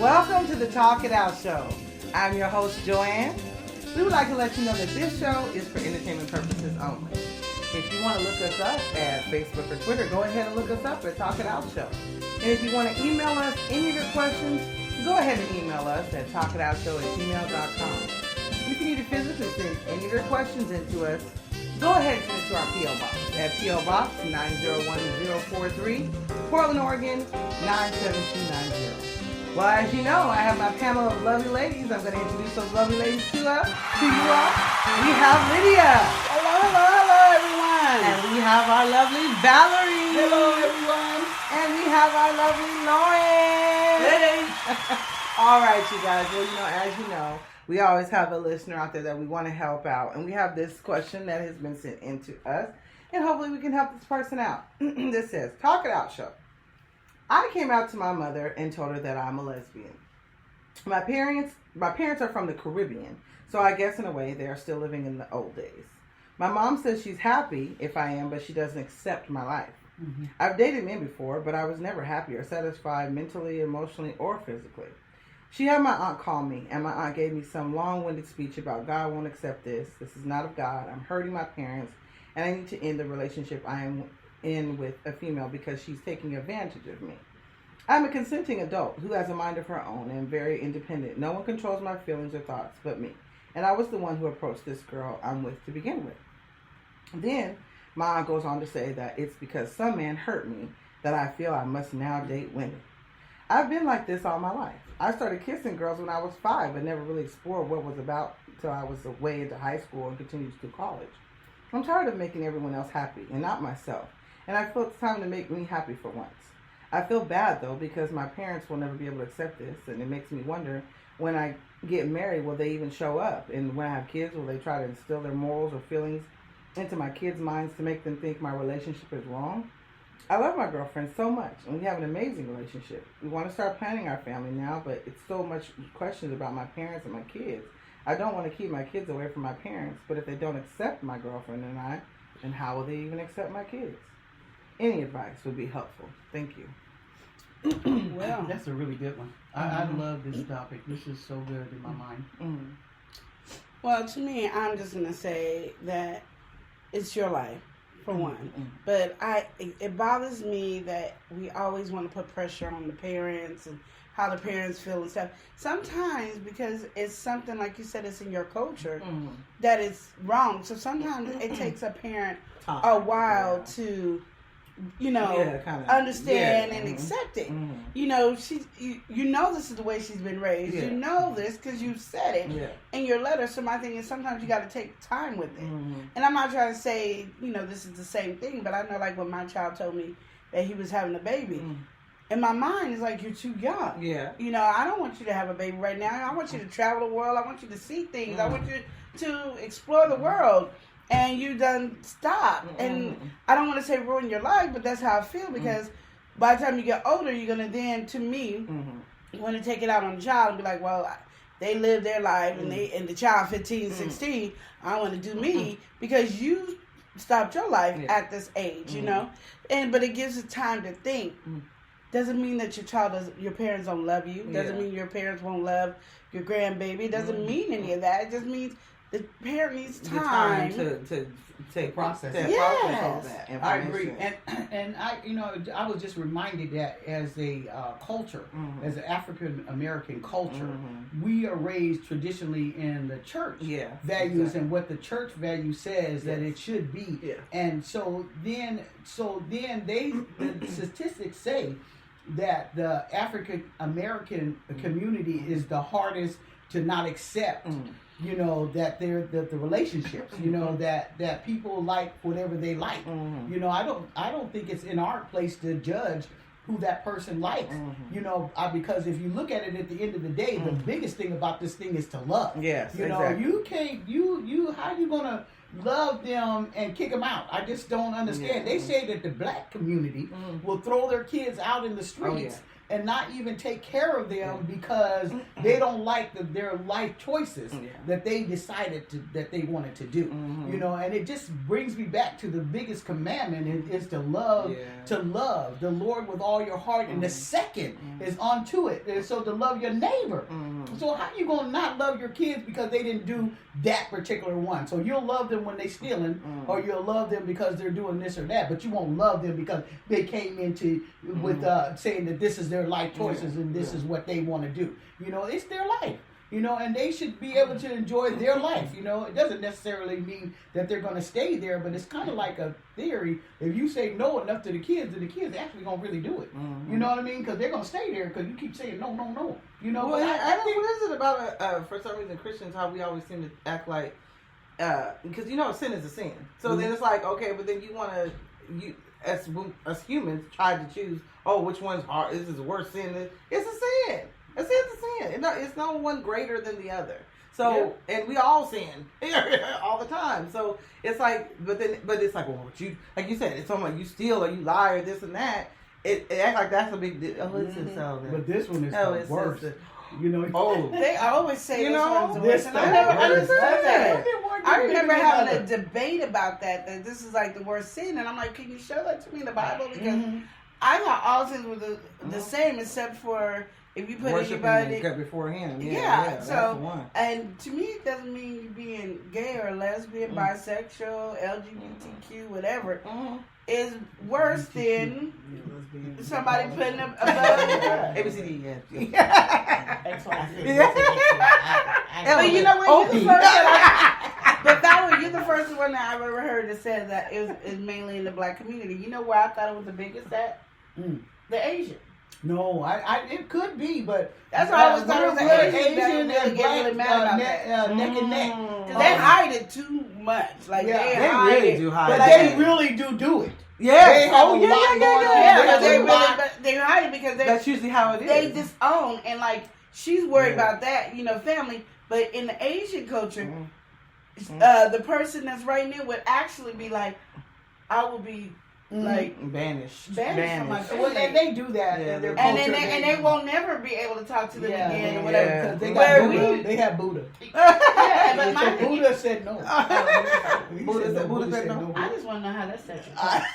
Welcome to the Talk It Out Show. I'm your host, Joanne. We would like to let you know that this show is for entertainment purposes only. If you want to look us up at Facebook or Twitter, go ahead and look us up at Talk It Out Show. And if you want to email us any of your questions, go ahead and email us at talkitout@gmail.com. If you need to physically send any of your questions into us, go ahead and send it to our P.O. Box at P.O. Box 901043, Portland, Oregon 97290. Well, as you know, I have my panel of lovely ladies. I'm going to introduce those lovely ladies to you all. We have Lydia. Hello, everyone. And we have our lovely Valerie. Hello, everyone. And we have our lovely Lauren. Hey. All right, you guys. Well, as you know, we always have a listener out there that we want to help out. And we have this question that has been sent in to us. And hopefully we can help this person out. This says, Talk It Out Show. I came out to my mother and told her that I'm a lesbian. My parents are from the Caribbean, so I guess in a way they are still living in the old days. My mom says she's happy if I am, but she doesn't accept my life. Mm-hmm. I've dated men before, but I was never happy or satisfied mentally, emotionally, or physically. She had my aunt call me, and my aunt gave me some long-winded speech about God won't accept this. This is not of God. I'm hurting my parents, and I need to end the relationship I am in with a female because she's taking advantage of me. I'm a consenting adult who has a mind of her own and very independent. No one controls my feelings or thoughts but me. And I was the one who approached this girl I'm with to begin with. Then my aunt goes on to say that it's because some man hurt me that I feel I must now date women. I've been like this all my life. I started kissing girls when I was 5 and never really explored what it was about until I was way into high school and continued through college. I'm tired of making everyone else happy and not myself. And I feel it's time to make me happy for once. I feel bad, though, because my parents will never be able to accept this, and it makes me wonder, when I get married, will they even show up? And when I have kids, will they try to instill their morals or feelings into my kids' minds to make them think my relationship is wrong? I love my girlfriend so much, and we have an amazing relationship. We want to start planning our family now, but it's so much questions about my parents and my kids. I don't want to keep my kids away from my parents, but if they don't accept my girlfriend and I, then how will they even accept my kids? Any advice would be helpful. Thank you. Well, that's a really good one. I love this topic. This is so good in my mind. Mm-hmm. Well, to me, I'm just going to say that it's your life, for one. Mm-hmm. But it bothers me that we always want to put pressure on the parents and how the parents feel and stuff. Sometimes, because it's something, like you said, it's in your culture, that it's wrong. So sometimes it takes a parent a while to... understand and accept it. Mm-hmm. You know this is the way she's been raised. Yeah. You know this because you said it in your letter. So my thing is sometimes you got to take time with it. Mm-hmm. And I'm not trying to say, this is the same thing, but I know like when my child told me that he was having a baby, in my mind, it's like, you're too young. Yeah. I don't want you to have a baby right now. I want you to travel the world. I want you to see things. I want you to explore the world. And you done stop. And I don't want to say ruin your life, but that's how I feel, because by the time you get older, you're going to then, to me, want to take it out on the child and be like, well, they live their life and the child 15, 16, I want to do me, because you stopped your life at this age, but it gives it time to think. Doesn't mean that your parents don't love you. Doesn't mean your parents won't love your grandbaby. It doesn't mean any of that. It just means the parent needs time to take process. Yes. All that. I agree, and I was just reminded that as a culture, as an African American culture, we are raised traditionally in the church values and what the church value says that it should be, and so then the statistics say that the African American community is the hardest to not accept. That they're the relationships, that people like whatever they like. I don't think it's in our place to judge who that person likes. Because if you look at it at the end of the day, the biggest thing about this thing is to love. Yes, exactly. You can't how you gonna love them and kick them out? I just don't understand. They say that the black community will throw their kids out in the streets. and not even take care of them because they don't like their life choices that they decided that they wanted to do. You know, and it just brings me back to the biggest commandment is to love the Lord with all your heart, and the second is onto it. And so to love your neighbor. So how you gonna not love your kids because they didn't do that particular one? So you'll love them when they stealing, or you'll love them because they're doing this or that, but you won't love them because they came into with saying that this is their life choices and this is what they want to do. You know, it's their life. You know, and they should be able to enjoy their life. You know, it doesn't necessarily mean that they're going to stay there, but it's kind of like a theory. If you say no enough to the kids, then the kids actually going to really do it. You know what I mean? Because they're going to stay there because you keep saying no, no, no. You know, well, I think, what is it about, for some reason, Christians, how we always seem to act like, because, you know, sin is a sin. So then it's like, okay, but then you want to, as humans, try to choose, which one's hard, this is the worst sin. It's a sin. It's a sin. It's no one greater than the other. So, and we all sin all the time. So it's like, but it's like, well, like you said, it's something like you steal or you lie or this and that. It acts like that's a big deal. But this one is the worst. You know, they always say this one's the worst. And I never understood that. I remember having a debate about that this is like the worst sin. And I'm like, can you show that to me in the Bible? Because I thought all sins were the same except for if you put anybody before him. Yeah, so that's the one. And to me it doesn't mean you being gay or lesbian, bisexual, LGBTQ, whatever. Is worse than somebody putting up above ABCD. But you know what? You're the first but Valerie, you're the first one that I've ever heard that says that is mainly in the black community. You know where I thought it was the biggest at? The Asian. No, it could be, but that's why I was thought it was the Asian and black really mad about that. Neck and neck. Because they hide it too much. Like they really do hide it. But they really do it. Yeah. They hide it because that's usually how it is. They disown and like she's worried about that, you know, family. But in the Asian culture, the person that's right near would actually be like, I will be like banished from my family. Well, and they do that in their culture. And they won't never be able to talk to them again or whatever. Because they have Buddha. But so Buddha said no. Buddha said no. I just want to know how that's such I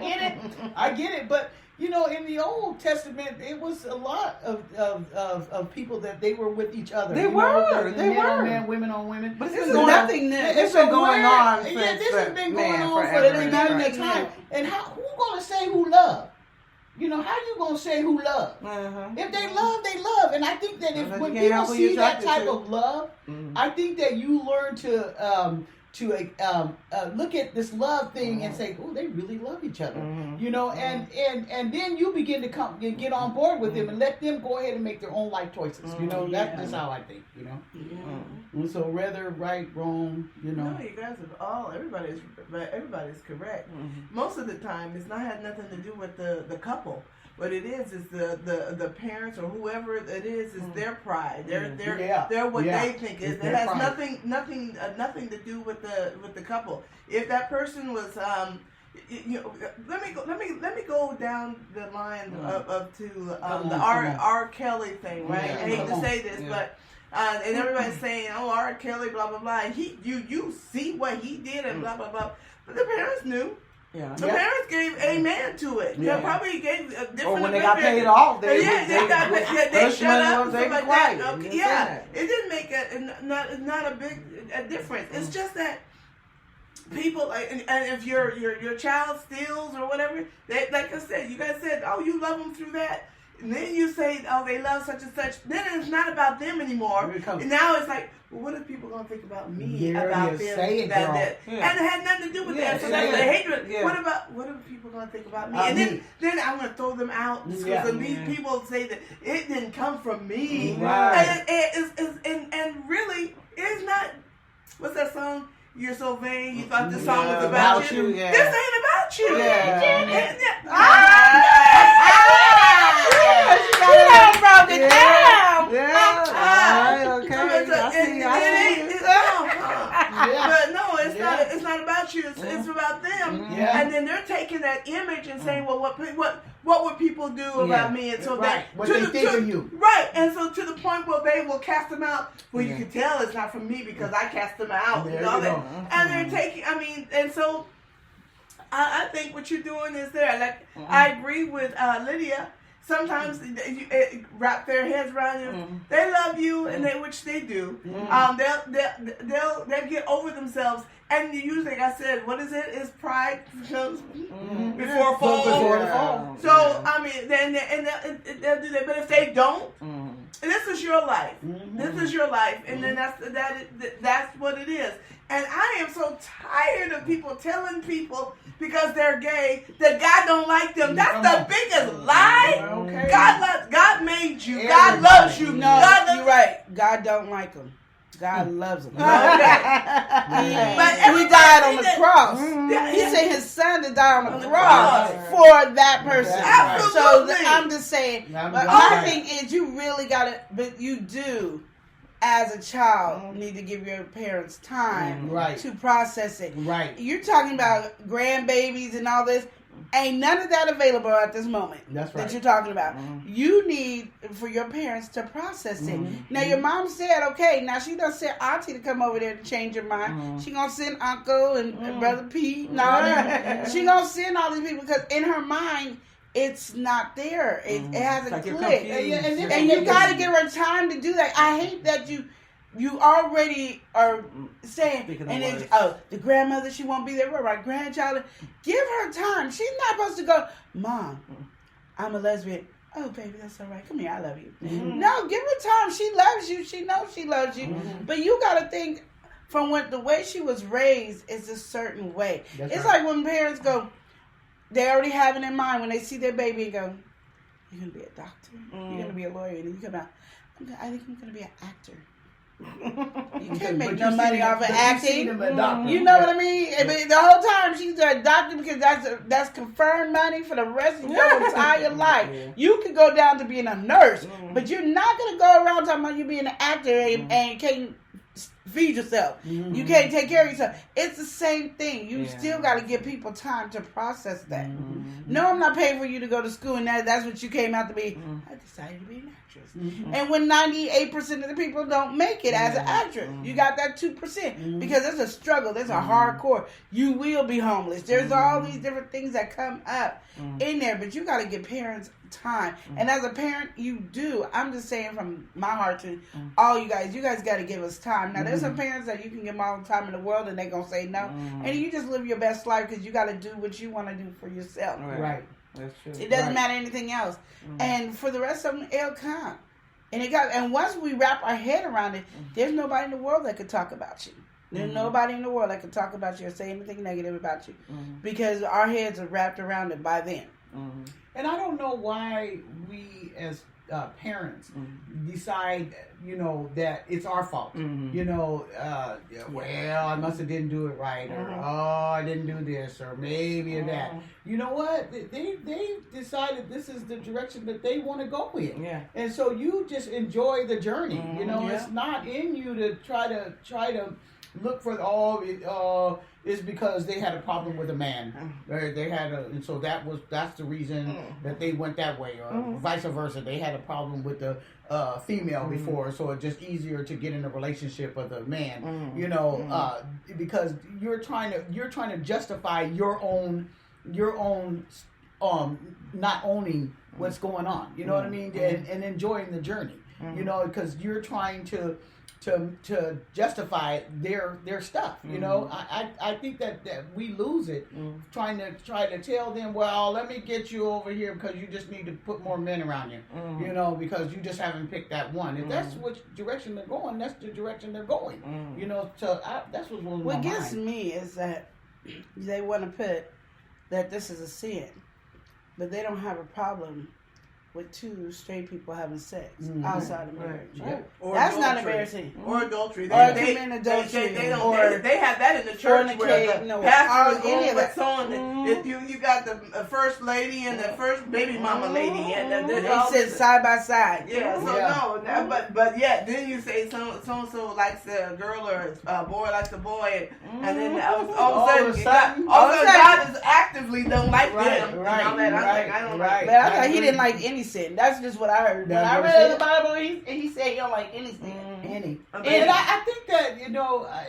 get it. I get it, but you know, in the Old Testament, it was a lot of people that they were with each other. They were. Men on men, women on women. But this is nothing new. It's been going on. This has been going on for a time. And who gonna say who love? You know, how you gonna say who love? If they love, they love. And I think that when people see that type of love, I think that you learn to look at this love thing and say, oh, they really love each other, you know, and then you begin to come and get on board with them and let them go ahead and make their own life choices, you know. That's just how I think, you know. And so whether right, wrong, you know. No, you guys have everybody's correct. Most of the time, it's not had nothing to do with the couple. What it is the parents or whoever it is their pride. They're what they think is. It has nothing to do with the couple. If that person was you know, let me go down the line to the R. Kelly thing, right? I hate to say this, but and everybody's saying, oh, R. Kelly, blah blah blah. And you see what he did and blah blah blah. But the parents knew. Yeah. The parents gave amen to it. They probably gave a different. Or when they got paid off, they shut up. They like that. Okay, it didn't make not a big difference. It's just that people, and if your child steals or whatever, like I said, you guys said, oh, you love them through that. And then you say, oh, they love such and such. Then it's not about them anymore. And now it's like, well, what are people going to think about me about them? And it had nothing to do with that. So that's the hatred. Yeah. What are people going to think about me? And then I'm going to throw them out. Because these people say that it didn't come from me. Right. And really, it's not, what's that song? You're so vain. You thought this song was about you. This ain't about you. Broke it down. But no, it's not about you. It's about them. And then they're taking that image and saying, well, what what would people do about me? And so what they think of you. Right. And so to the point where they will cast them out. Well, you can tell it's not from me because I cast them out. And they're taking, and so I think what you're doing is there. Like, I agree with Lydia. Sometimes wrap their heads around you. They love you, and which they do. They'll get over themselves, and usually, like I said, what is it? Is pride comes before a fall. So then they'll do that. But if they don't, this is your life. This is your life, and then that's what it is. And I am so tired of people telling people because they're gay that God don't like them. That's the biggest lie. Okay. God made you. Everybody. God loves you. No, you're right. God don't like them. God loves them. Okay. But he died on the cross. He sent his son to die on the cross for that person. Absolutely. So I'm just saying. But my thing is, you really gotta. But you do. As a child, need to give your parents time to process it. Right. You're talking about grandbabies and all this. Ain't none of that available at this moment. That's right. That you're talking about. You need for your parents to process it. Now, your mom said, okay, now she done sent auntie to come over there to change your mind. She gonna send uncle and brother Pete and all that. She gonna send all these people because in her mind, it's not there. It hasn't clicked. And you got to give her time to do that. I hate that you already are saying, and it's, the grandmother, she won't be there. Right, grandchild. Give her time. She's not supposed to go, Mom, I'm a lesbian. Oh, baby, that's all right. Come here, I love you. No, give her time. She loves you. She knows she loves you. But you got to think from the way she was raised is a certain way. It's like when parents go, they already have it in mind when they see their baby and go, you're going to be a doctor. You're going to be a lawyer. And then you come out, I think I'm going to be an actor. You can't make no money off of acting. You know what I mean? I mean? The whole time she's a doctor because that's confirmed money for the rest of your entire life. You could go down to being a nurse, but you're not going to go around talking about you being an actor and can't feed yourself. You can't take care of yourself. It's the same thing. You still got to give people time to process that. No, I'm not paying for you to go to school and that's what you came out to be. I decided to be an actress. And when 98% of the people don't make it as an actress, you got that 2% because there's a struggle. There's a hardcore. You will be homeless. There's all these different things that come up in there, but you got to give parents time. And as a parent, you do. I'm just saying from my heart to all you guys got to give us time. Now, there's some parents that you can give them all the time in the world and they're going to say no. And you just live your best life because you got to do what you want to do for yourself. Right. That's true. It doesn't matter anything else. And for the rest of them, it'll come. And once we wrap our head around it, there's nobody in the world that could talk about you. There's nobody in the world that can talk about you or say anything negative about you because our heads are wrapped around it by then. And I don't know why we as parents decide, that it's our fault. Well, I must have didn't do it right, or I didn't do this, or maybe that. You know what? They decided this is the direction that they want to go in. Yeah. And so you just enjoy the journey. It's not in you to try to look for is because they had a problem with a man. And so that's the reason that they went that way, or vice versa. They had a problem with the female before, so it's just easier to get in a relationship with a man. Because you're trying to justify your own not owning what's going on. You know what I mean? And enjoying the journey. Because you're trying to justify their stuff. I think that we lose it trying to tell them, well, let me get you over here because you just need to put more men around you. Because you just haven't picked that one. If that's which direction they're going, that's the direction they're going. So that's what's going on. What gets me is that they want to put that this is a sin, but they don't have a problem with two straight people having sex outside of marriage. Right. Or that's adultery. not embarrassing. Or adultery. They have that in the church where the pastor is going with someone. If you got the first lady and the first baby mama lady, and they sit side by side. Yeah. So no, but yet then you say so and so likes a girl or a boy likes a boy, and then all of a sudden God is actively don't like them. Right. I don't like. But I thought he didn't like any sin. That's just what I heard. When I read the Bible, he said he don't like any sin. Any. And I think that,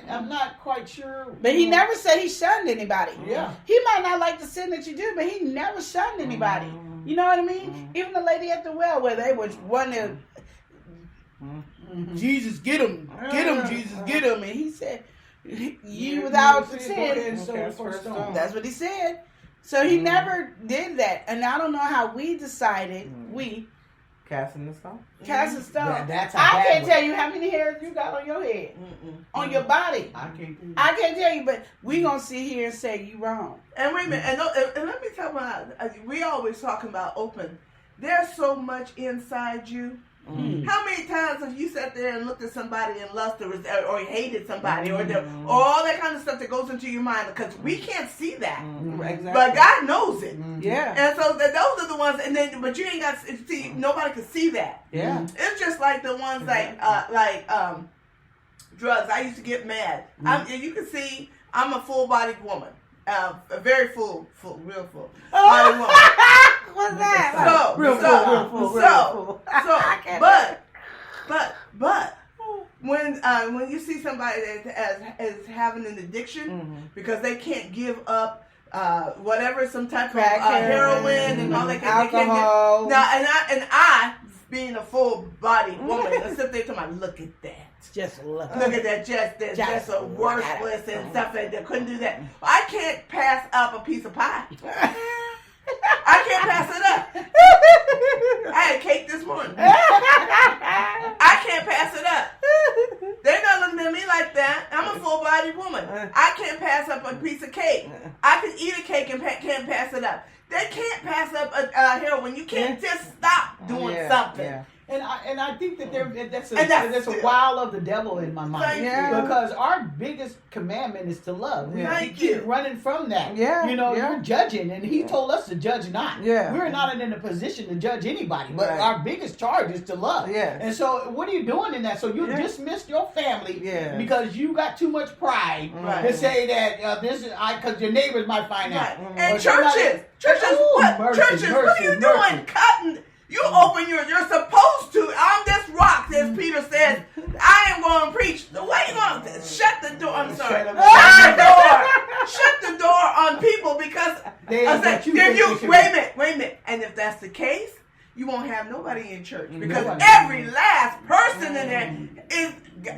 I'm not quite sure. But he never said he shunned anybody. Yeah. He might not like the sin that you do, but he never shunned anybody. You know what I mean? Even the lady at the well where they was one to Jesus, get him, Jesus, get him. And he said, you without sin. That's what he said. So he never did that. And I don't know how we decided, casting the stone. Casting stone. That's I can't tell you how many hairs you got on your head, on your body. I can't tell you, but we gonna sit here and say you wrong. And wait a minute, and let me tell you, we always talking about open. There's so much inside you. How many times have you sat there and looked at somebody and lusted or hated somebody or all that kind of stuff that goes into your mind? Because we can't see that, exactly. But God knows it. Yeah. And so those are the ones, but you ain't got to see. Nobody can see that. Yeah. It's just like the ones like drugs. I used to get mad. You can see I'm a full-bodied woman. A very full, real full body woman. What's that? But when you see somebody that is having an addiction because they can't give up whatever, some type of heroin and all that alcohol. And I being a full body woman, I sit there to my look at that. Just look at that, just a worthless and stuff like that. Couldn't do that. I can't pass up a piece of pie. I can't pass it up. I had cake this morning. I can't pass it up. They're not looking at me like that. I'm a full-bodied woman. I can't pass up a piece of cake. I can eat a cake and can't pass it up. They can't pass up a heroin. You can't just stop doing something. Yeah. And I think that that's a while of the devil in my mind. Because our biggest commandment is to love. We keep running from that. You're judging, and he told us to judge not. We're not in a position to judge anybody, but our biggest charge is to love. And so what are you doing in that? So you dismissed your family because you got too much pride to say that this is because your neighbors might find out. And churches, what? Churches, what are you doing? Cutting. You open you're supposed to. I'm this rock, as Peter says. I am going to preach. Why are you going to shut the door? I'm sorry. Shut the door on people because wait a minute. And if that's the case, you won't have nobody in church because every last person in there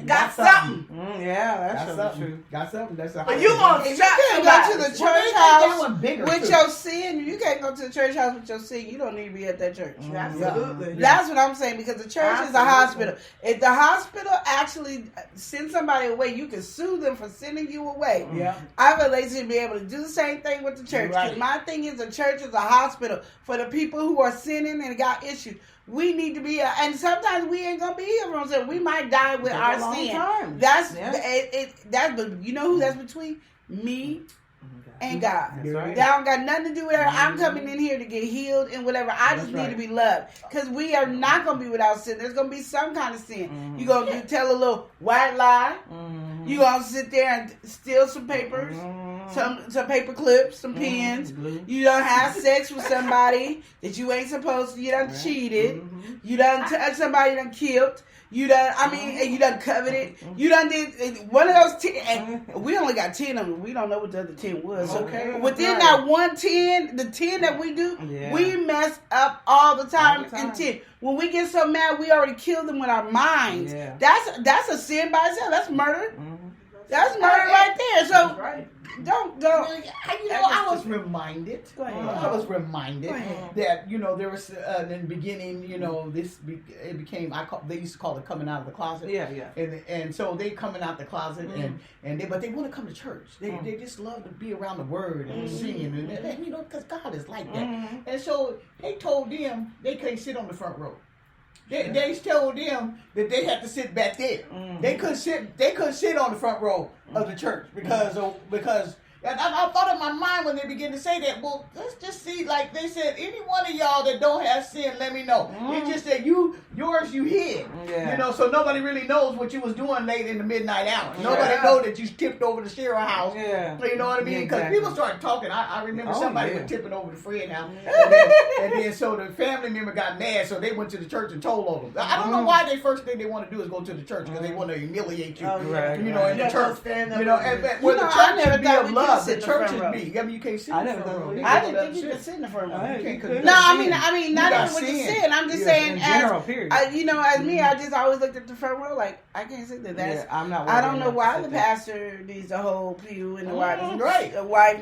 got something. That's true. Got something. That's a. But you gonna if you can't go to the church house with your sin. You can't go to the church house with your sin. You don't need to be at that church. Absolutely. That's what I'm saying because the church is a hospital. If the hospital actually sends somebody away, you can sue them for sending you away. I feel they should be able to do the same thing with the church. Because my thing is, the church is a hospital for the people who are sinning and got issues. We need to be, and sometimes we ain't gonna be here. So we might die with our sin. That's you know who that's between me and God. That don't got nothing to do with it. I'm coming in here to get healed and whatever. I just need to be loved because we are not gonna be without sin. There's gonna be some kind of sin. You gonna tell a little white lie. You gonna sit there and steal some papers. Some paper clips, some pens. You done have sex with somebody that you ain't supposed to. You done cheated. You done somebody done killed. You done, you done coveted. You done did one of those 10. And we only got 10 of them. We don't know what the other 10 was. Within that 1 10, the 10 that we do, we mess up all the time. And 10. When we get so mad, we already kill them with our minds. That's a sin by itself. That's murder. That's murder right there. So right. Don't. I was reminded. Go ahead. I was reminded that there was in the beginning. It became they used to call it coming out of the closet. Yeah. And so they coming out the closet but they want to come to church. They just love to be around the word and singing and because God is like that. And so they told them they can't sit on the front row. They told them that they had to sit back there. They couldn't sit on the front row of the church because and I thought in my mind when they began to say that, well, let's just see, like they said, any one of y'all that don't have sin, let me know. It's just that yours you hid. Yeah. So nobody really knows what you was doing late in the midnight hour. Nobody know that you tipped over the Shearer house. Yeah. You know what I mean? Because people started talking. I remember somebody was tipping over the Fred house. And then so the family member got mad, so they went to the church and told on them. I don't know why the first thing they want to do is go to the church because they want to humiliate you. In the church. Where the church should be of love. The church is me. I mean, you can't sit in the front row. I didn't think you could sit in the front row. No, I mean, not even what you're saying. I'm just saying, as me, I just always looked at the front row like I can't sit there. I'm not. I don't know why the pastor needs a whole pew and the wife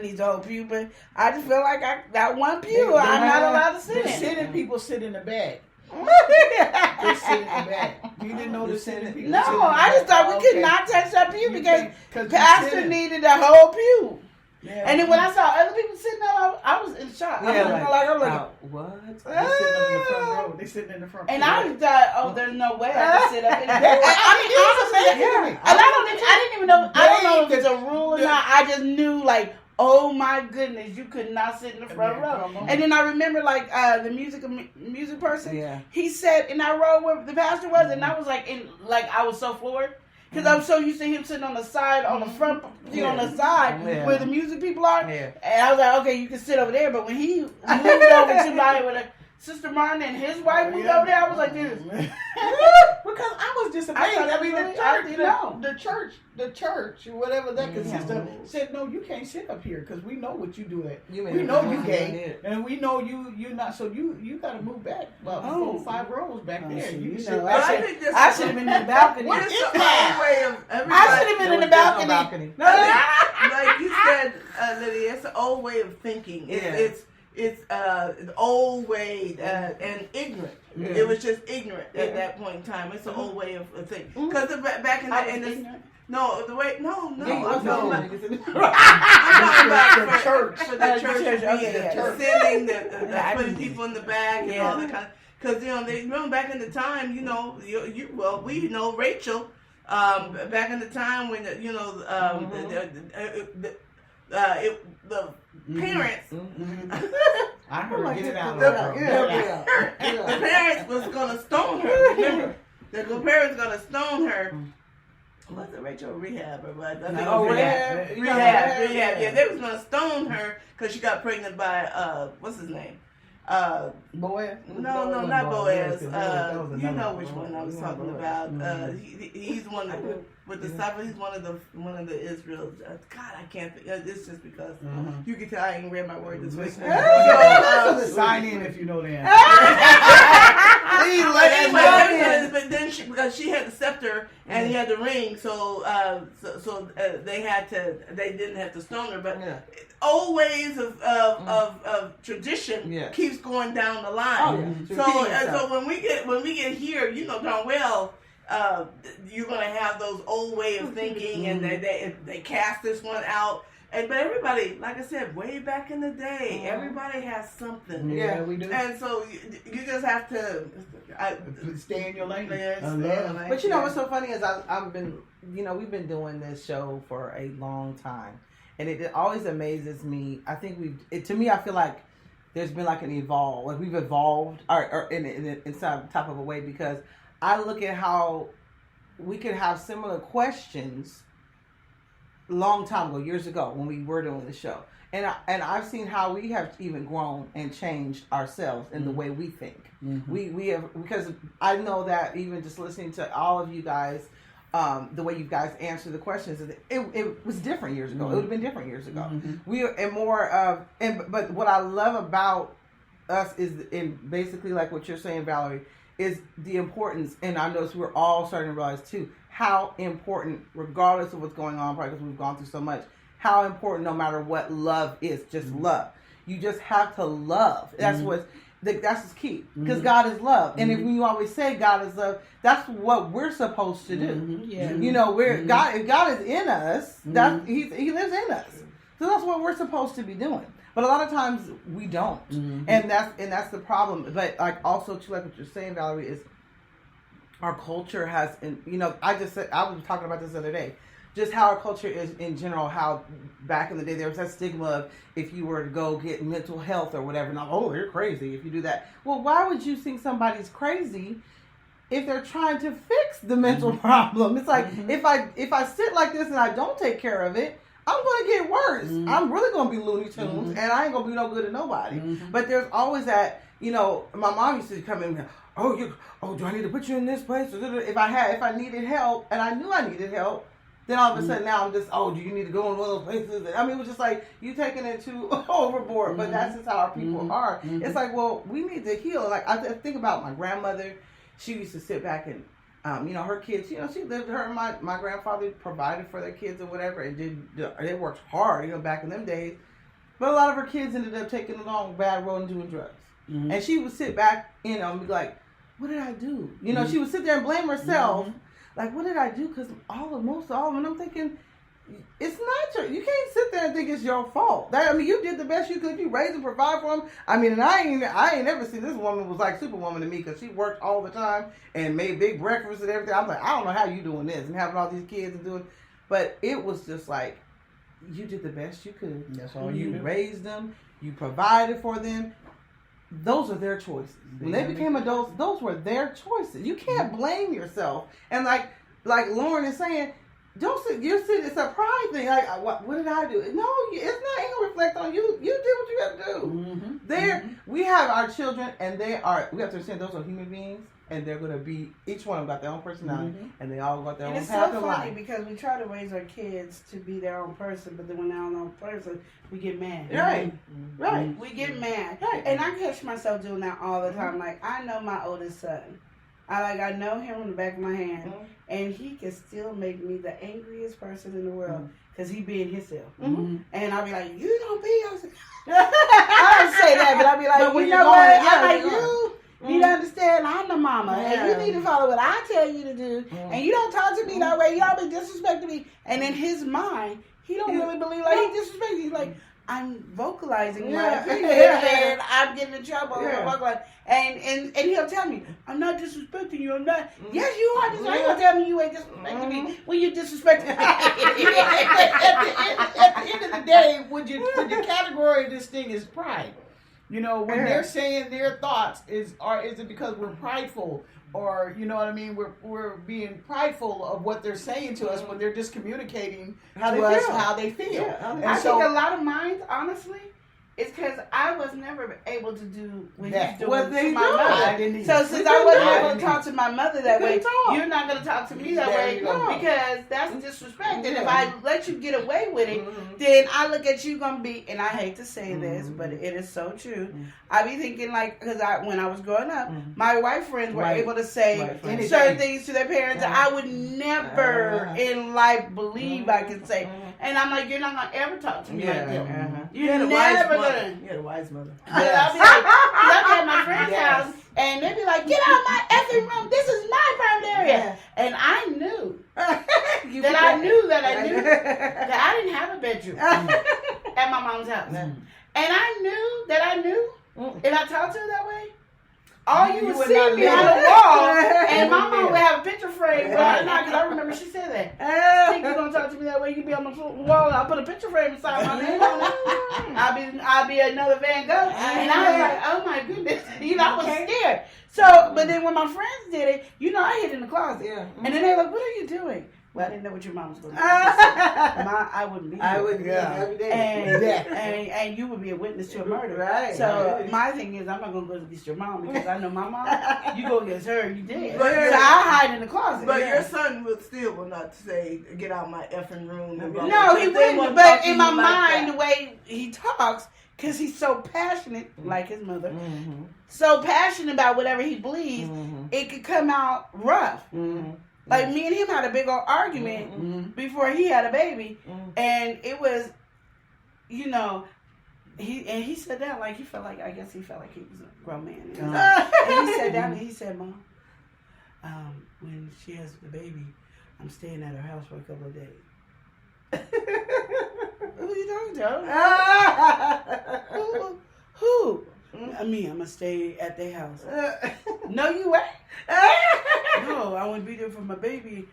needs a whole pew, but I just feel like that one pew I'm not allowed to sit in. Sitting people sit in the back. They sit in the back. You didn't know the sitting people. No, I just thought we could not touch that pew because pastor needed a whole pew. Yeah. And then when I saw other people sitting there, I was in shock. Yeah, I'm like, what? They sitting in the front row. They sitting in the front row. And I thought, there's no way I can sit up in there. I didn't even know. I don't know if it's a rule or not. I just knew, like, oh my goodness, you could not sit in the front row. And then I remember, like, the music person. Yeah. He sat in that row where the pastor was, and I was I was so floored. Because I'm so used to him sitting on the side, on the front, on the side where the music people are. Yeah. And I was like, okay, you can sit over there. But when he moved over to like with Sister Martin and his wife moved over there, I was like this. Because I was just amazed. I mean, the church, whatever that consists of, said, no, you can't sit up here because we know what you do. We know you gay, and we know you're not. So you got to move back about 4 or 5 rows back there. I should have been in the balcony. What is the whole way of everybody? I should have been in the balcony. Like you said, Lydia, it's an old way of thinking. It's an old way and ignorant. Yeah. It was just ignorant at that point in time. It's an old way of thinking. Because back in the I'm talking about the church. For the church, sending putting people in the back and all that kind of. Because they remember back in the time, we know Rachel. Back in the time when the parents. I heard get it out. The parents was gonna stone her. Remember, the parents gonna stone her. Was it Rachel Rehab or what? Rehab. Yeah, they was gonna stone her because she got pregnant by what's his name? Boaz? No, not Boaz. You know which one I was talking about. He's one of with the disciples. He's one of the Israel. God, I can't think. It's just because you can tell I ain't read my word this week. Sign in if you know the answer. But then because she had the scepter and he had the ring, so they didn't have to stone her, but. Old ways of tradition keeps going down the line. So when we get here, darn well you're gonna have those old way of thinking, and they cast this one out. But everybody, like I said, way back in the day, everybody has something. Yeah, we do. And so you just have to stay in your lane. But what's so funny is I've been, we've been doing this show for a long time. And it always amazes me. I think to me, I feel like there's been like an evolve. Like we've evolved or in some type of a way, because I look at how we could have similar questions long time ago, years ago, when we were doing the show. And I've seen how we have even grown and changed ourselves in the way we think. Mm-hmm. We have, because I know that even just listening to all of you guys, the way you guys answer the questions, it was different years ago. Mm-hmm. It would have been different years ago. Mm-hmm. We are more of, but what I love about us is, in basically like what you're saying, Valerie, is the importance, and I notice we're all starting to realize too, how important, regardless of what's going on, probably because we've gone through so much, how important no matter what love is, just love. You just have to love. That's that's key, because God is love. And if you always say God is love, that's what we're supposed to do. You know, God, if God is in us, he lives in us. So that's what we're supposed to be doing. But a lot of times we don't. And that's the problem. But like also too, like what you're saying, Valerie, is our culture has, you know, I was talking about this the other day, just how our culture is in general, how back in the day there was that stigma of if you were to go get mental health or whatever, now, oh, you're crazy if you do that. Well, why would you think somebody's crazy if they're trying to fix the mental problem? It's like, if I sit like this and I don't take care of it, I'm going to get worse. I'm really going to be Looney Tunes, and I ain't going to be no good to nobody. But there's always that, you know, my mom used to come in and go, do I need to put you in this place? If I needed help, and I knew I needed help, then all of a sudden now I'm just, do you need to go in one of those places? I mean, it was just like, you taking it too overboard, but that's just how our people are. It's like, well, we need to heal. Like, I think about my grandmother. She used to sit back and, you know, her kids, you know, she lived, her and my grandfather provided for their kids or whatever, and they worked hard, you know, back in them days. But a lot of her kids ended up taking a long, bad road and doing drugs. And she would sit back, you know, and be like, what did I do? You know, she would sit there and blame herself. Like, what did I do? Because most of all of them, and I'm thinking, it's not you can't sit there and think it's your fault. I mean, you did the best you could. You raised and provide for them. I mean, and I ain't never seen this woman was like Superwoman to me, because she worked all the time and made big breakfasts and everything. I'm like, I don't know how you doing this and having all these kids and doing, but it was just like, you did the best you could. That's all you raised them. You provided for them. Those are their choices. When they became adults, those were their choices. You can't blame yourself. And like Lauren is saying, don't sit. You're sitting. It's a pride thing. Like, what did I do? No, it's not. Ain't gonna reflect on you. You did what you got to do. We have our children, and they are. We have to understand those are human beings, and they're gonna be. Each one of them got their own personality, and they all got their own path in life. It's so funny because we try to raise our kids to be their own person, but then when they're their own person, we get mad. Right. We get mad. Right. And I catch myself doing that all the time. Like, I know my oldest son. I know him in the back of my hand, and he can still make me the angriest person in the world because he being himself. And I'll be like, you don't be. I don't say that, but I'll be like, you know what? I'm like, you need to understand, I'm the mama, and you need to follow what I tell you to do, and you don't talk to me that way. You don't be disrespecting me. And in his mind, he don't really believe like he disrespecting. He's like, I'm vocalizing my opinion, and I'm getting in trouble. And he'll tell me, I'm not disrespecting you. I'm not. Yes, you are. How you gonna tell me you ain't disrespecting me when you disrespecting me? At the end of the day, when the category of this thing is pride. You know, when they're saying their thoughts, is it because we're prideful? Or, you know what I mean, we're being prideful of what they're saying to us when they're just communicating how they feel. I think a lot of mine, honestly, is because I was never able to do what he's doing to my mother. So since I wasn't able to talk to my mother that way, you're not going to talk to me that way because that's disrespect. And if I let you get away with it, then I look at you going to be, and I hate to say this, but it is so true. I be thinking like, because when I was growing up, my white friends were able to say certain things to their parents that I would never in life believe I could say. And I'm like, you're not going to ever talk to me like that. You're never going to. You had a wise mother. I'll be like, I'll be at my friend's house, and they be like, get out of my effing room. This is my private area. And I knew that I didn't have a bedroom at my mom's house. And I knew if I talked to her that way, all you would see me on the wall, and my mom would have a picture frame right now, because I remember she said that. Think you're going to talk to me that way, you be on the wall, and I'll put a picture frame inside my name on it. I'll be another Van Gogh. And I was like, oh my goodness. You know, I was scared. So, but then when my friends did it, you know, I hid in the closet. And then they were like, what are you doing? Well, I didn't know what your mom was going to do. I wouldn't be here. I would be every day. And you would be a witness to a murder. Right. So my thing is, I'm not going to go against your mom because I know my mom. You go against her, you dead. So I hide in the closet. But your son will not say, get out my effing room. No, he wouldn't. But in my mind, the way he talks, because he's so passionate, like his mother, so passionate about whatever he believes, it could come out rough. Like me and him had a big old argument before he had a baby, and it was, he sat down like he felt like he was a grown man. And he sat down and he said, "Mom, when she has the baby, I'm staying at her house for a couple of days." Who you talking to? Who? Me, I'm gonna stay at their house. No, you ain't. No, I wouldn't be there for my baby.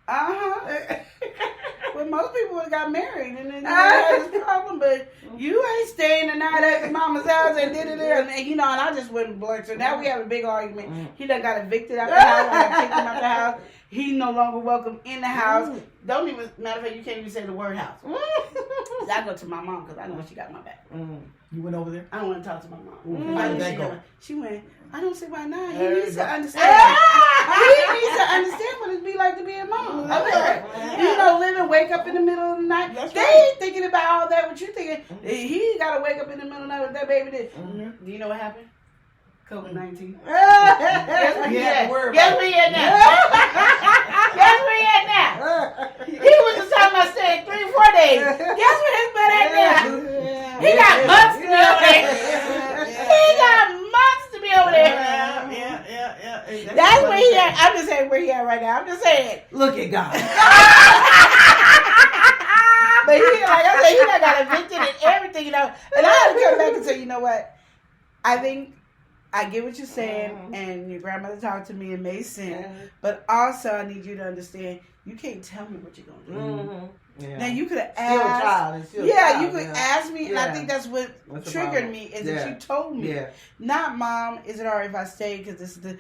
Well, most people would have got married and then they had this problem, but you ain't staying the night at your mama's house and did it there. And I just wouldn't blurt. So now we have a big argument. He done got evicted out the house. I kicked him out the house. He's no longer welcome in the house. Matter of fact, you can't even say the word house. I go to my mom because I know she got my back. You went over there? I don't want to talk to my mom. How did that go? She went, I don't see why not. He needs to understand. He needs to understand what it be like to be a mom. Live and wake up in the middle of the night. They ain't thinking about all that, what you thinking. He got to wake up in the middle of the night with that baby did. Do you know what happened? COVID-19. Guess where he at? Guess where he at now? Guess where he at now? He was just talking about staying 3 or 4 days. Guess where his butt at now? He got months to be over there. He got months to be over there. Yeah. That's where he at. I'm just saying where he at right now. I'm just saying. Look at God. But he, like I said, he done got evicted and everything, And I had to come back and say, you know what? I think I get what you're saying, and your grandmother talked to me and made sense. But also, I need you to understand, you can't tell me what you're going to do. Now, you could have asked. You could ask me, and I think that's what triggered me, is that you told me. Not, Mom, is it all right if I stay? Because this is the...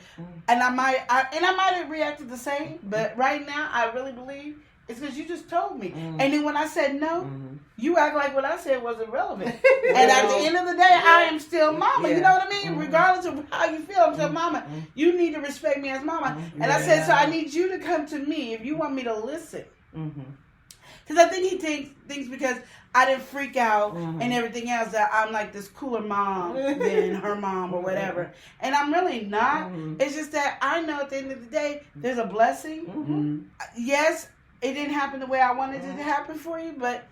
And I might have reacted the same, but right now, I really believe it's because you just told me. And then when I said no, you act like what I said was irrelevant. And at the end of the day, I am still mama. You know what I mean? Regardless of how you feel, I'm still mama. You need to respect me as mama. And I said, so I need you to come to me if you want me to listen. Because I think he thinks because I didn't freak out and everything else that I'm like this cooler mom than her mom or whatever. And I'm really not. It's just that I know at the end of the day, there's a blessing. Yes, it didn't happen the way I wanted it to happen for you, but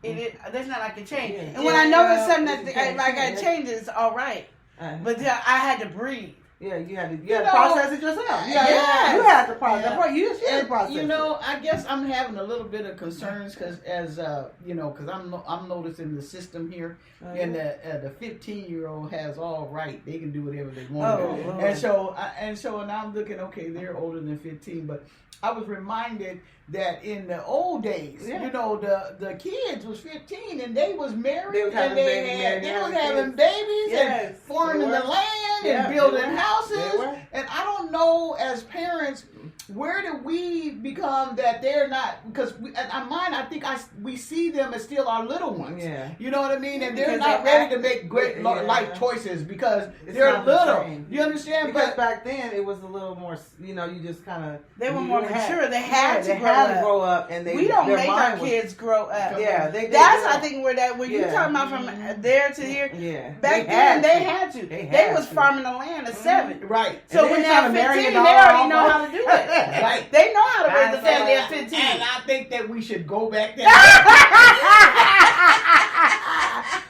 there's nothing I can change. And when I know there's something that I got to change, it's all right. But I had to breathe. Yeah, you had to process it yourself. You had to process it. You should process it. I guess I'm having a little bit of concerns because because I'm noticing the system here, and the 15-year-old has all right. They can do whatever they want to do. And so I'm looking, okay, they're older than 15, but I was reminded that in the old days, the kids was 15 and they was married. They was having babies and farming the land and building houses. And I don't know, as parents, where do we become that they're not? Because in our mind, I think we see them as still our little ones. Yeah. You know what I mean? And they're not ready to make great life choices because they're little. You understand? Because back then it was a little more. You just kind of they were more mature. They had to grow up, and we don't make our kids grow up. Yeah, that's I think where you're talking about from there to here. Yeah, back then they had to. They was farming the land at 7. Right. So when they're 15, they already know how to do it. Right. They know how to raise a family at 15. And I think that we should go back there.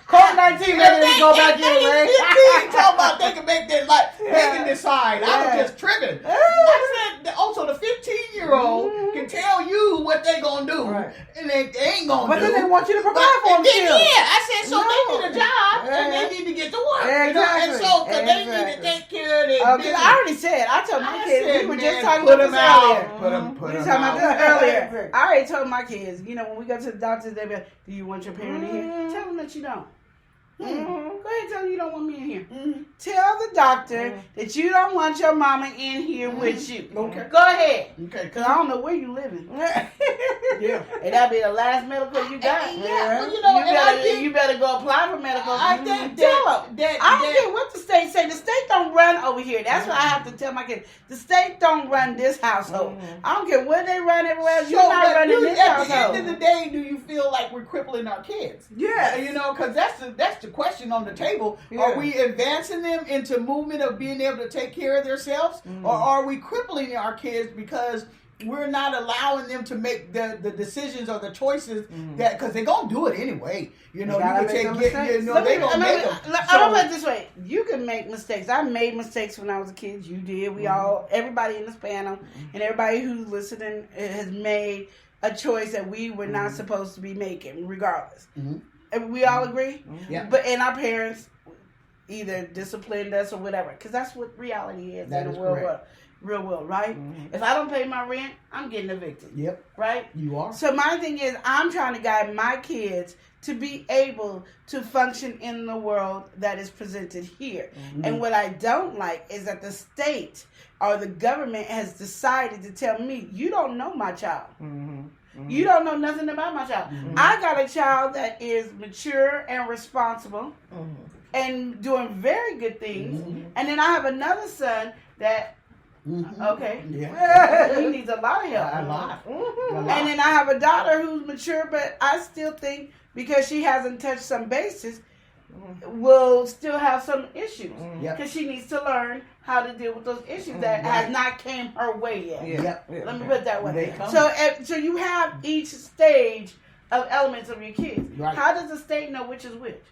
COVID-19 made them go back in, right? Talk about they can make their life, they can decide. I was just tripping. I said, also the 15-year-old can tell you what they gonna do, and they ain't gonna do. But then they want you to provide for them still. Yeah, I said, so they need a job, and they need to get to work. Exactly. And so, because they need to take care of their business. I already said, I told my kids, we were just talking about this earlier. We were talking about this earlier. I already told my kids, when we go to the doctors, they be like, do you want your parent in here? Tell them that you don't. Go ahead and tell them you don't want me in here. Tell the doctor that you don't want your mama in here with you. Okay. Go ahead. Okay. Because I don't know where you living. Yeah. And that'll be the last medical you got. Yeah. Well, you know, you better go apply for medical. I think tell them. I don't care what the state say. The state don't run over here. That's what I have to tell my kids. The state don't run this household. I don't care where they run everywhere else. You're not running this household. At the end of the day, do you feel like we're crippling our kids? Yeah. You know, because that's the question on the table. Yeah. Are we advancing them into movement of being able to take care of themselves, or are we crippling our kids because we're not allowing them to make the decisions or the choices that, because they're gonna do it anyway. You know, they're gonna make them. I don't put it this way. You can make mistakes. I made mistakes when I was a kid. You did. We all, everybody in this panel, and everybody who's listening has made a choice that we were not supposed to be making, regardless. And we all agree. Yeah. But and our parents either disciplined us or whatever, because that's what reality is in the real world, right? If I don't pay my rent, I'm getting evicted. Yep. Right? You are. So my thing is, I'm trying to guide my kids to be able to function in the world that is presented here. And what I don't like is that the state or the government has decided to tell me, you don't know my child. You don't know nothing about my child. I got a child that is mature and responsible and doing very good things. And then I have another son that, he needs a lot of help. A lot. And then I have a daughter who's mature, but I still think because she hasn't touched some bases, will still have some issues. Because she needs to learn how to deal with those issues that has not came her way yet. Let me put it that way. So you have each stage of elements of your kids. How does the state know which is which?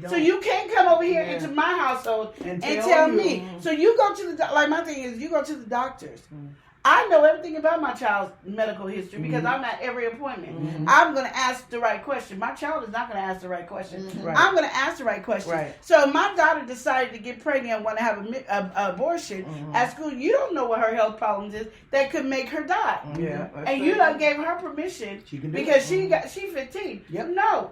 So you can't come over here into my household and tell me. So you go to the, like my thing is, you go to the doctors. I know everything about my child's medical history because I'm at every appointment. I'm going to ask the right question. My child is not going to ask the right question. I'm going to ask the right question. So my daughter decided to get pregnant and want to have an abortion at school. You don't know what her health problems is that could make her die. And you done gave her permission because she's 15. No.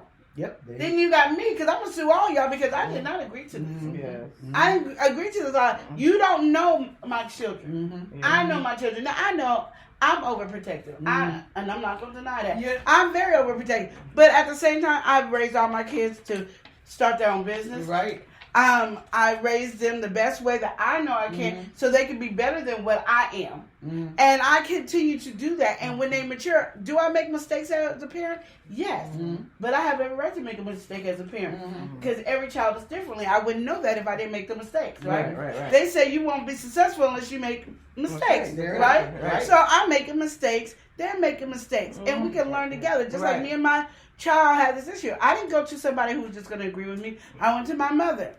Then you got me because I'm going to sue all y'all because I did not agree to this. I didn't agree to this. You don't know my children. I know my children. Now, I know I'm overprotective. And I'm not going to deny that. I'm very overprotective. But at the same time, I've raised all my kids to start their own business. I raised them the best way that I know I can so they can be better than what I am. And I continue to do that. And when they mature, do I make mistakes as a parent? Yes. But I have every right to make a mistake as a parent because every child is differently. I wouldn't know that if I didn't make the mistakes, right? They say you won't be successful unless you make mistakes, right? So I'm making mistakes. They're making mistakes. And we can learn together. Just like me and my child had this issue. I didn't go to somebody who was just going to agree with me. I went to my mother.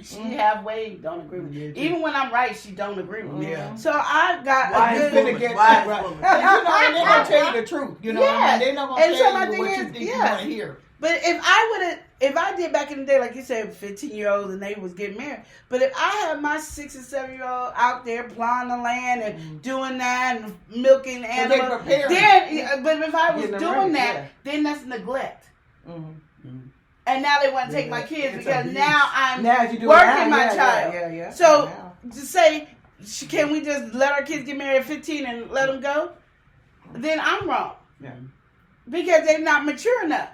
She halfway don't agree with me. Even when I'm right, she don't agree with me. So I got a good and they're gonna tell you the truth. You know, they're not gonna tell you what you think you want to hear. But if I did back in the day, like you said, 15-year-olds and they was getting married. But if I had my 6 and 7-year-old out there plowing the land and doing that and milking animals, but if I was doing that, then that's neglect. And now they want to take my kids because now I'm working my child. So to say, can we just let our kids get married at 15 and let them go? Then I'm wrong. Because they're not mature enough.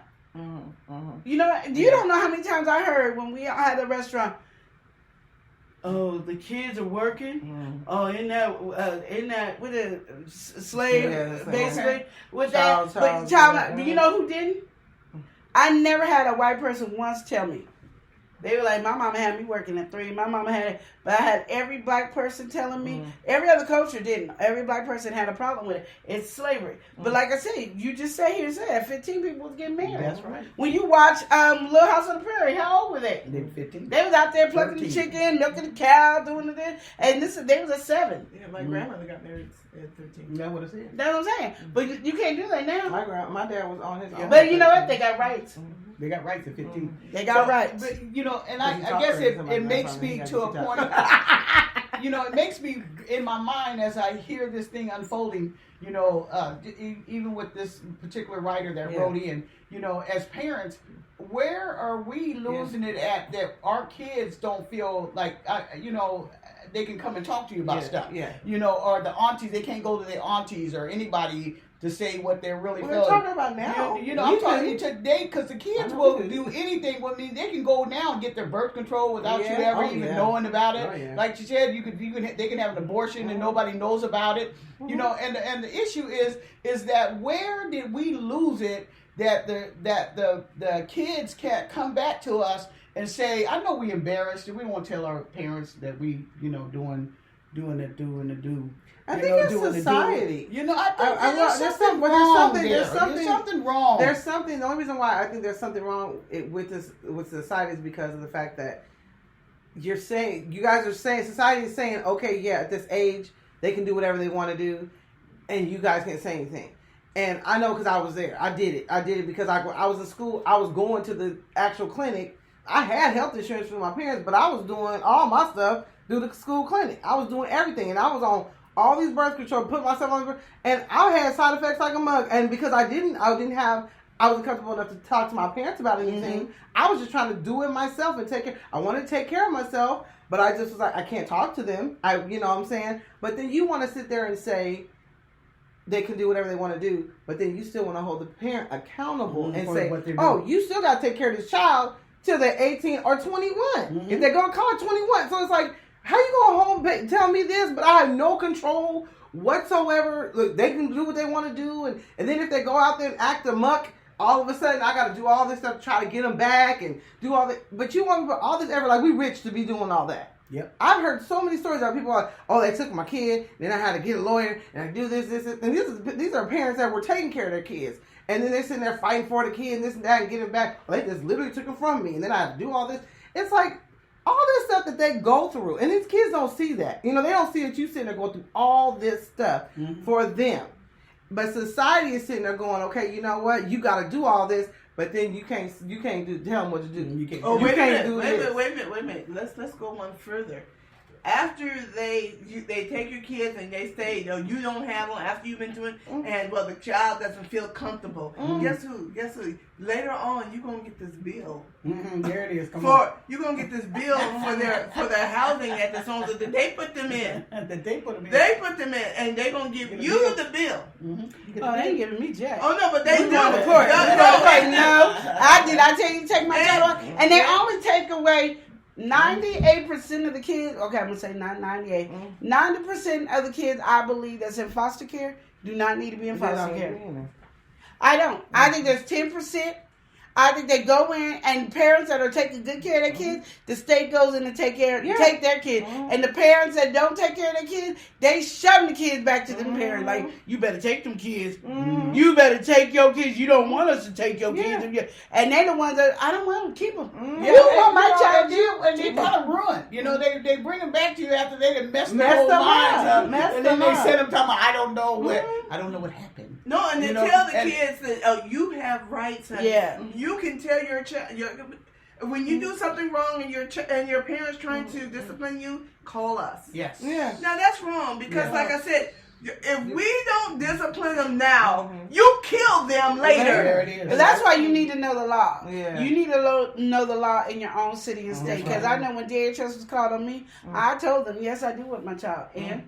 You know, you don't know how many times I heard when we had a restaurant. Oh, the kids are working. Oh, in that with a slave, basically with that. But child, you know who didn't? I never had a white person once tell me. They were like, my mama had me working at 3. My mama had it. But I had every black person telling me. Every other culture didn't. Every black person had a problem with it. It's slavery. But like I said, you just say here, at 15 people was getting married. That's right. When you watch Little House on the Prairie, how old were they? They were 15. They was out there plucking the chicken, milking the cow, doing this. And they was at 7. Yeah, my grandmother got married at 13. That's what it is. That's what I'm saying. But you can't do that now. My dad was on his own. But you know what? They got rights. They got rights at 15. They got rights. But, you know, and I guess it makes me to a point, you know, it makes me in my mind as I hear this thing unfolding, you know, even with this particular writer that wrote in, you know, as parents, where are we losing it at that our kids don't feel like, they can come and talk to you about stuff. Yeah. Or the aunties, they can't go to their aunties or anybody to say what they're really feeling. We're talking about now. I'm talking today because the kids will do anything. I mean, they can go now and get their birth control without you ever even knowing about it. Like you said, they can have an abortion and nobody knows about it. And the issue is that where did we lose it that the kids can't come back to us and say, I know we embarrassed and we don't want to tell our parents that we doing the do. I think it's society. There's something wrong there. There's something wrong. There's something. The only reason why I think there's something wrong with society is because of the fact that you guys are saying, society is saying, okay, yeah, at this age they can do whatever they want to do, and you guys can't say anything. And I know because I was there. I did it because I was in school. I was going to the actual clinic. I had health insurance from my parents, but I was doing all my stuff through the school clinic. I was doing everything, and I was on all these birth control, put myself on, and I had side effects like a mug. And because I wasn't comfortable enough to talk to my parents about anything. Mm-hmm. I was just trying to do it myself and take care. I wanted to take care of myself, but I just was like, I can't talk to them. You know what I'm saying? But then you want to sit there and say they can do whatever they want to do, but then you still want to hold the parent accountable and say, oh, you still got to take care of this child till they're 18 or 21. Mm-hmm. If they're going to call it 21. So it's like, how you going home tell me this, but I have no control whatsoever? Look, they can do what they want to do, and then if they go out there and act amok, all of a sudden I got to do all this stuff to try to get them back and do all that. But you want me to put all this effort, like we rich to be doing all that. Yep. I've heard so many stories about people like, oh, they took my kid, then I had to get a lawyer, and I do this. And these are parents that were taking care of their kids. And then they're sitting there fighting for the kid and this and that and getting it back. Well, they just literally took it from me, and then I had to do all this. It's like, all this stuff that they go through, and these kids don't see that. They don't see that you sitting there going through all this stuff for them. But society is sitting there going, okay, you know what? You got to do all this, but then you can't tell them what to do. You can't. Oh, wait a minute. Let's go one further. After they take your kids and they say, you don't have them after you've been doing, and the child doesn't feel comfortable. Guess who? Later on, you're gonna get this bill. There it is. You're gonna get this bill for their housing at the homes that they put them in. They put them in, and they're gonna give you the bill. Oh, they ain't giving me jack. Oh no, but they do. No, I did. I tell you, take my child away, and they only take away 98% of the kids, okay, I'm going to say not 98, 90% of the kids I believe that's in foster care do not need to be in foster care. I don't. I think there's 10%. I think they go in, and parents that are taking good care of their kids, the state goes in to take their kids. And the parents that don't take care of their kids, they shove the kids back to them parents. Like, you better take them kids. You better take your kids. You don't want us to take your kids. And they're the ones that, I don't want to keep them. You don't want my child to. And they kind of run. They bring them back to you after they done messed their whole lives up. And then they send them talking about, I don't know what happened. No, and they tell the kids that, you have rights. Honey. Yeah. You can tell your child when you do something wrong and your parents trying to discipline you, call us. Yes. Yeah. Now that's wrong because, like I said, if we don't discipline them now, you kill them later. There it is. That's why you need to know the law. Yeah. You need to know the law in your own city and state. Because I know when DHS was called on me, I told them, yes, I do with my child. And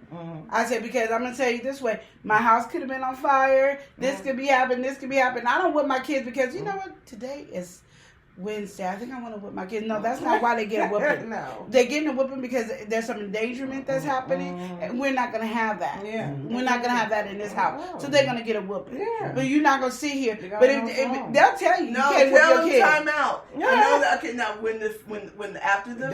I said, because I'm going to tell you this way, my house could have been on fire. This could be happening. This could be happening. I don't whip my kids because, you know what? Today is Wednesday. I think I want to whip my kids. No, that's not why they get a whooping. No. They're getting a whooping because there's some endangerment that's happening, and we're not going to have that. Yeah. We're not going to have that in this house. So they're going to get a whooping. Yeah. But you're not going to sit here. But they'll tell you, no, you can't whip your kids. Time out. Yeah. I know that. Okay, now when after the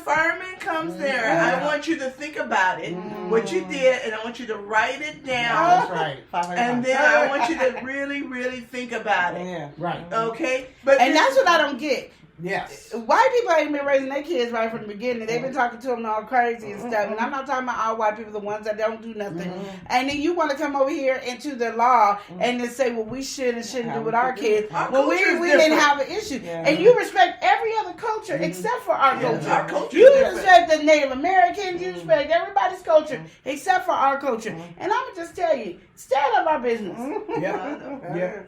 fireman comes there, I want you to think about it, what you did, and I want you to write it down. That's right. And then I want you to really, really think about it. Yeah. Right. Okay? And that's what I don't get. Yes. White people ain't been raising their kids right from the beginning. They've been talking to them all crazy and stuff. And I'm not talking about all white people, the ones that don't do nothing. And then you want to come over here into the law and then say, well, we should and shouldn't do with our kids. Well, we didn't have an issue. Yeah. And you respect every other culture except for our culture. Our culture you respect the Native Americans. You respect everybody's culture except for our culture. And I'm going to just tell you, stay out of our business. Yeah.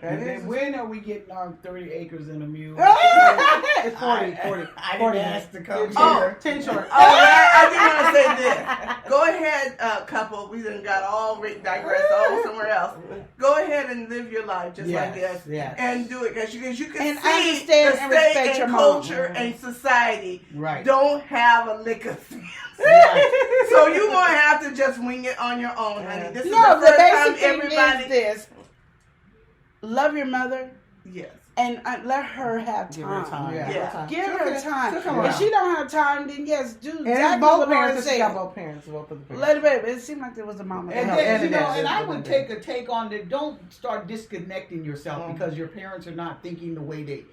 And then when are we getting our 30 acres and a mule? It's 40. I didn't ask to come here. 10 short. Oh, I did want to say this. Go ahead, couple. We done got all digressed all somewhere else. Go ahead and live your life just like this. Yes. And do it. Because you can and see understand the and state respect your and culture and society don't have a lick of sense. Right. So you won't have to just wing it on your own, honey. This is the the first basic time thing everybody. is this: love your mother. Yes. And let her have time. Give her time. Yeah. Give her time. If If she don't have time, then yes, do and exactly both what parents. Lauren She said. got both parents. Both of the parents. Let it baby. It seemed like there was a mama. And, there. and I would take a take on that. Don't start disconnecting yourself because your parents are not thinking the way that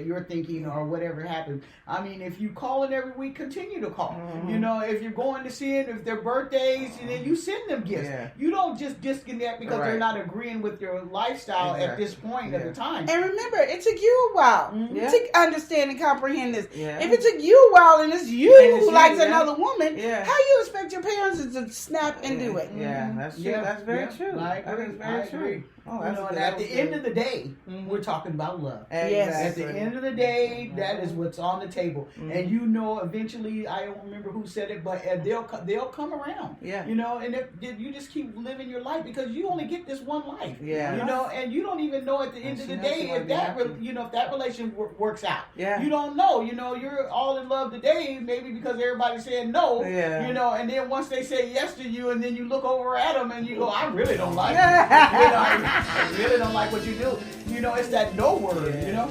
you're thinking or whatever happens. I mean, if you call in every week, continue to call. You know, if you're going to see it, if their birthdays, then you send them gifts. Yeah. You don't just disconnect because they're not agreeing with your lifestyle at this point at the time. And remember, it took you a while to understand and comprehend this. Yeah. If it took you a while and it's you who likes another woman, how you expect your parents to snap and do it? Yeah, that's true. That's very true. That is very true. Oh, and at the end of the day, we're talking about love. Yes. At the end of the day, that is what's on the table. And you know, eventually, I don't remember who said it, but they'll come around. Yeah. You know, and if you just keep living your life because you only get this one life. Yeah. You know, and you don't even know at the end of the day if that if that relation works out. Yeah. You don't know. You know, you're all in love today, maybe because everybody said no. Yeah. You know, and then once they say yes to you, and then you look over at them and you go, I really don't like you. You know, I really don't like what you do. You know, it's that no word, you know?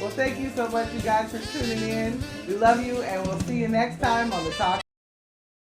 Well, thank you so much, you guys, for tuning in. We love you, and we'll see you next time on the Talk